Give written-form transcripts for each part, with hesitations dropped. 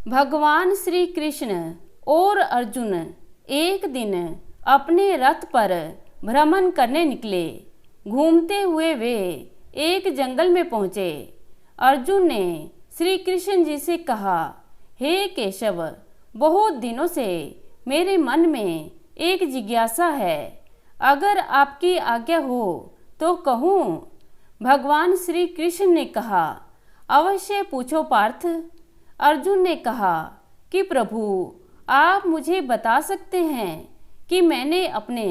भगवान श्री कृष्ण और अर्जुन एक दिन अपने रथ पर भ्रमण करने निकले। घूमते हुए वे एक जंगल में पहुँचे। अर्जुन ने श्री कृष्ण जी से कहा, हे केशव, बहुत दिनों से मेरे मन में एक जिज्ञासा है, अगर आपकी आज्ञा हो तो कहूँ। भगवान श्री कृष्ण ने कहा, अवश्य पूछो पार्थ। अर्जुन ने कहा कि प्रभु, आप मुझे बता सकते हैं कि मैंने अपने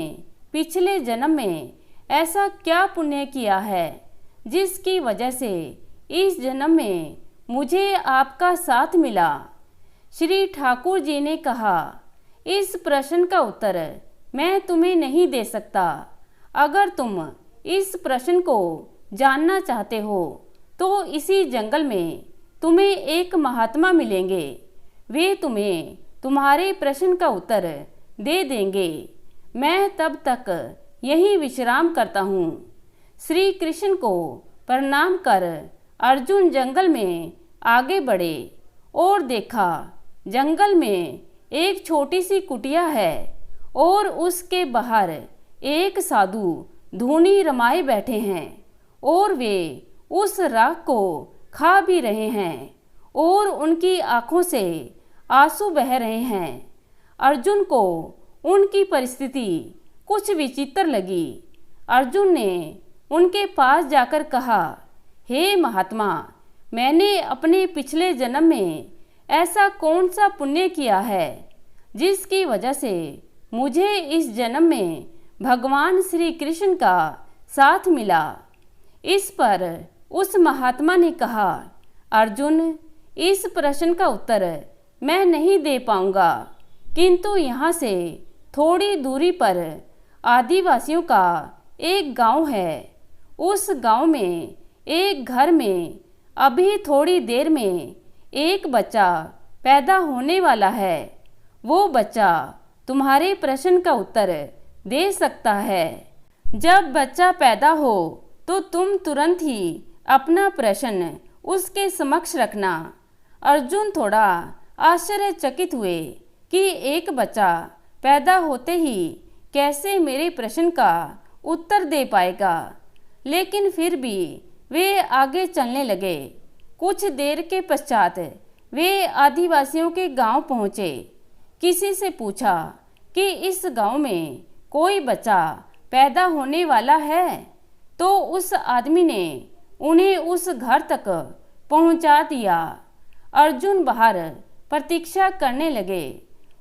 पिछले जन्म में ऐसा क्या पुण्य किया है जिसकी वजह से इस जन्म में मुझे आपका साथ मिला। श्री ठाकुर जी ने कहा, इस प्रश्न का उत्तर मैं तुम्हें नहीं दे सकता। अगर तुम इस प्रश्न को जानना चाहते हो तो इसी जंगल में तुम्हें एक महात्मा मिलेंगे। वे तुम्हें तुम्हारे प्रश्न का उत्तर दे देंगे। मैं तब तक यहीं विश्राम करता हूँ। श्री कृष्ण को प्रणाम कर अर्जुन जंगल में आगे बढ़े और देखा, जंगल में एक छोटी सी कुटिया है और उसके बाहर एक साधु धूनी रमाए बैठे हैं और वे उस राख को खा भी रहे हैं और उनकी आंखों से आंसू बह रहे हैं। अर्जुन को उनकी परिस्थिति कुछ विचित्र लगी। अर्जुन ने उनके पास जाकर कहा, हे महात्मा, मैंने अपने पिछले जन्म में ऐसा कौन सा पुण्य किया है जिसकी वजह से मुझे इस जन्म में भगवान श्री कृष्ण का साथ मिला। इस पर उस महात्मा ने कहा, अर्जुन, इस प्रश्न का उत्तर मैं नहीं दे पाऊंगा, किंतु यहाँ से थोड़ी दूरी पर आदिवासियों का एक गांव है। उस गांव में एक घर में अभी थोड़ी देर में एक बच्चा पैदा होने वाला है। वो बच्चा तुम्हारे प्रश्न का उत्तर दे सकता है। जब बच्चा पैदा हो तो तुम तुरंत ही अपना प्रश्न उसके समक्ष रखना। अर्जुन थोड़ा आश्चर्यचकित हुए कि एक बच्चा पैदा होते ही कैसे मेरे प्रश्न का उत्तर दे पाएगा, लेकिन फिर भी वे आगे चलने लगे। कुछ देर के पश्चात वे आदिवासियों के गांव पहुँचे। किसी से पूछा कि इस गांव में कोई बच्चा पैदा होने वाला है, तो उस आदमी ने उन्हें उस घर तक पहुंचा दिया। अर्जुन बाहर प्रतीक्षा करने लगे।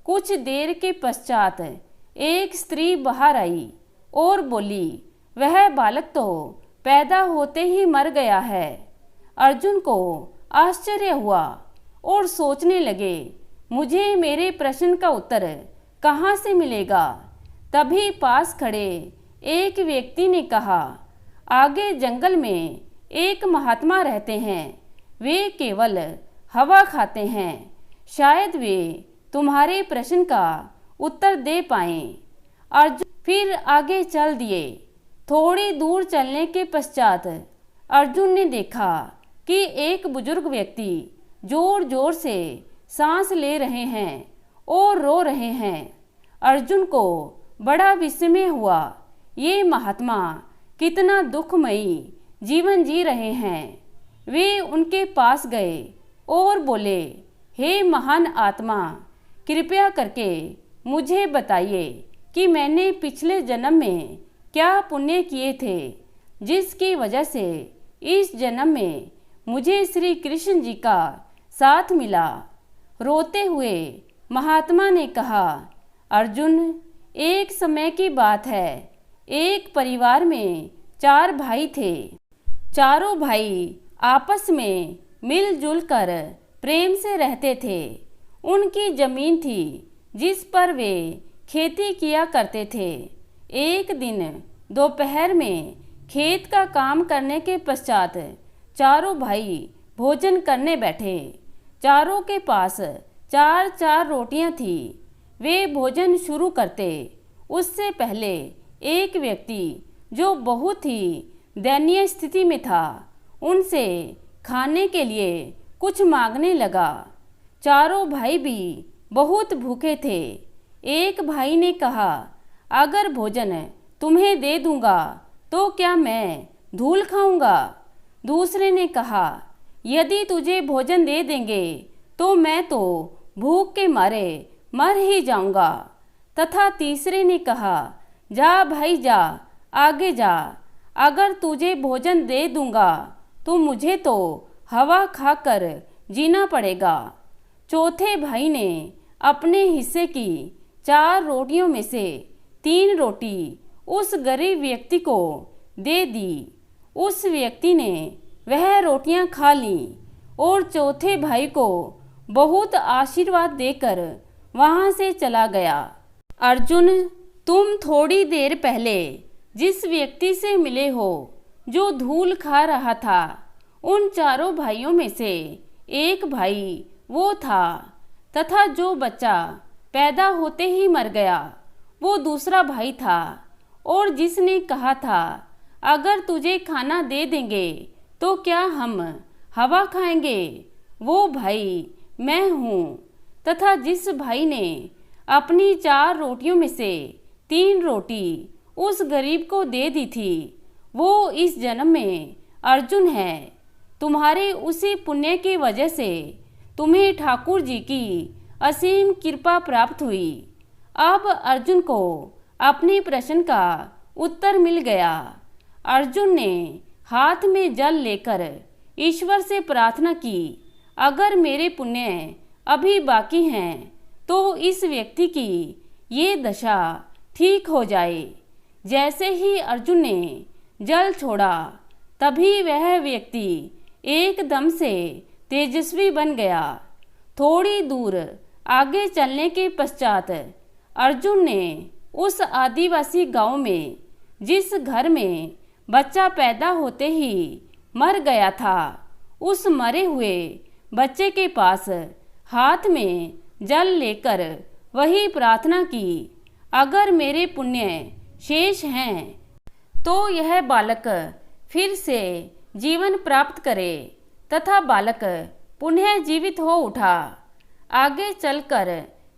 कुछ देर के पश्चात एक स्त्री बाहर आई और बोली, वह बालक तो पैदा होते ही मर गया है। अर्जुन को आश्चर्य हुआ और सोचने लगे, मुझे मेरे प्रश्न का उत्तर कहाँ से मिलेगा। तभी पास खड़े एक व्यक्ति ने कहा, आगे जंगल में एक महात्मा रहते हैं। वे केवल हवा खाते हैं। शायद वे तुम्हारे प्रश्न का उत्तर दे पाएं। अर्जुन फिर आगे चल दिए। थोड़ी दूर चलने के पश्चात अर्जुन ने देखा कि एक बुजुर्ग व्यक्ति जोर जोर से सांस ले रहे हैं और रो रहे हैं। अर्जुन को बड़ा विस्मय हुआ। ये महात्मा कितना दुखमयी जीवन जी रहे हैं। वे उनके पास गए और बोले, हे महान आत्मा, कृपया करके मुझे बताइए कि मैंने पिछले जन्म में क्या पुण्य किए थे जिसकी वजह से इस जन्म में मुझे श्री कृष्ण जी का साथ मिला। रोते हुए महात्मा ने कहा, अर्जुन, एक समय की बात है। एक परिवार में 4 भाई थे। चारों भाई आपस में मिलजुल कर प्रेम से रहते थे। उनकी जमीन थी जिस पर वे खेती किया करते थे। एक दिन दोपहर में खेत का काम करने के पश्चात चारों भाई भोजन करने बैठे। चारों के पास 4-4 रोटियां थी। वे भोजन शुरू करते उससे पहले एक व्यक्ति जो बहुत ही दयनीय स्थिति में था, उनसे खाने के लिए कुछ मांगने लगा। चारों भाई भी बहुत भूखे थे। एक भाई ने कहा, अगर भोजन तुम्हें दे दूंगा तो क्या मैं धूल खाऊंगा? दूसरे ने कहा, यदि तुझे भोजन दे देंगे तो मैं तो भूख के मारे मर ही जाऊंगा। तथा तीसरे ने कहा, जा भाई जा, आगे जा, अगर तुझे भोजन दे दूंगा तो मुझे तो हवा खाकर जीना पड़ेगा। चौथे भाई ने अपने हिस्से की 4 रोटियों में से 3 रोटी उस गरीब व्यक्ति को दे दी। उस व्यक्ति ने वह रोटियां खा लीं और चौथे भाई को बहुत आशीर्वाद देकर वहां से चला गया। अर्जुन, तुम थोड़ी देर पहले जिस व्यक्ति से मिले हो जो धूल खा रहा था, उन चारों भाइयों में से एक भाई वो था, तथा जो बच्चा पैदा होते ही मर गया वो दूसरा भाई था। और जिसने कहा था, अगर तुझे खाना दे देंगे तो क्या हम हवा खाएंगे, वो भाई मैं हूँ। तथा जिस भाई ने अपनी 4 रोटियों में से 3 रोटी उस गरीब को दे दी थी, वो इस जन्म में अर्जुन है। तुम्हारे उसी पुण्य की वजह से तुम्हें ठाकुर जी की असीम कृपा प्राप्त हुई। अब अर्जुन को अपने प्रश्न का उत्तर मिल गया। अर्जुन ने हाथ में जल लेकर ईश्वर से प्रार्थना की, अगर मेरे पुण्य अभी बाकी हैं तो इस व्यक्ति की ये दशा ठीक हो जाए। जैसे ही अर्जुन ने जल छोड़ा, तभी वह व्यक्ति एकदम से तेजस्वी बन गया। थोड़ी दूर आगे चलने के पश्चात अर्जुन ने उस आदिवासी गांव में जिस घर में बच्चा पैदा होते ही मर गया था, उस मरे हुए बच्चे के पास हाथ में जल लेकर वही प्रार्थना की, अगर मेरे पुण्य शेष हैं तो यह बालक फिर से जीवन प्राप्त करे। तथा बालक पुनः जीवित हो उठा। आगे चलकर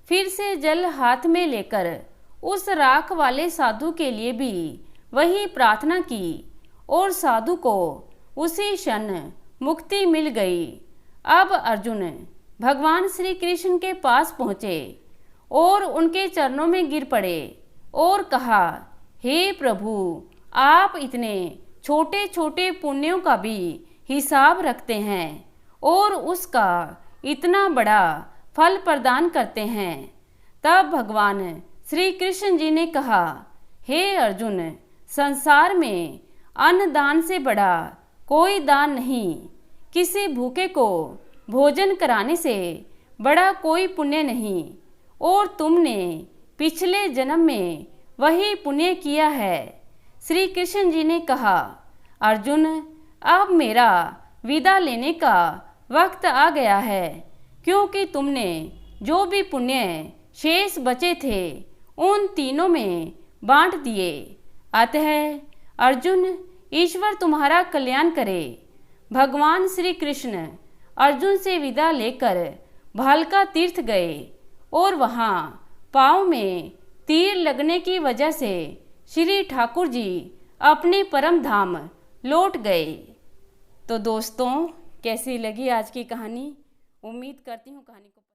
फिर से जल हाथ में लेकर उस राख वाले साधु के लिए भी वही प्रार्थना की और साधु को उसी क्षण मुक्ति मिल गई। अब अर्जुन भगवान श्री कृष्ण के पास पहुँचे और उनके चरणों में गिर पड़े और कहा, हे प्रभु, आप इतने छोटे छोटे पुण्यों का भी हिसाब रखते हैं और उसका इतना बड़ा फल प्रदान करते हैं। तब भगवान श्री कृष्ण जी ने कहा, हे अर्जुन, संसार में अन्न दान से बड़ा कोई दान नहीं, किसी भूखे को भोजन कराने से बड़ा कोई पुण्य नहीं, और तुमने पिछले जन्म में वही पुण्य किया है। श्री कृष्ण जी ने कहा, अर्जुन, अब मेरा विदा लेने का वक्त आ गया है, क्योंकि तुमने जो भी पुण्य शेष बचे थे उन तीनों में बांट दिए। अतः अर्जुन, ईश्वर तुम्हारा कल्याण करे। भगवान श्री कृष्ण अर्जुन से विदा लेकर भालका तीर्थ गए और वहाँ पाँव में तीर लगने की वजह से श्री ठाकुर जी अपने परम धाम लौट गए। तो दोस्तों, कैसी लगी आज की कहानी? उम्मीद करती हूँ कहानी को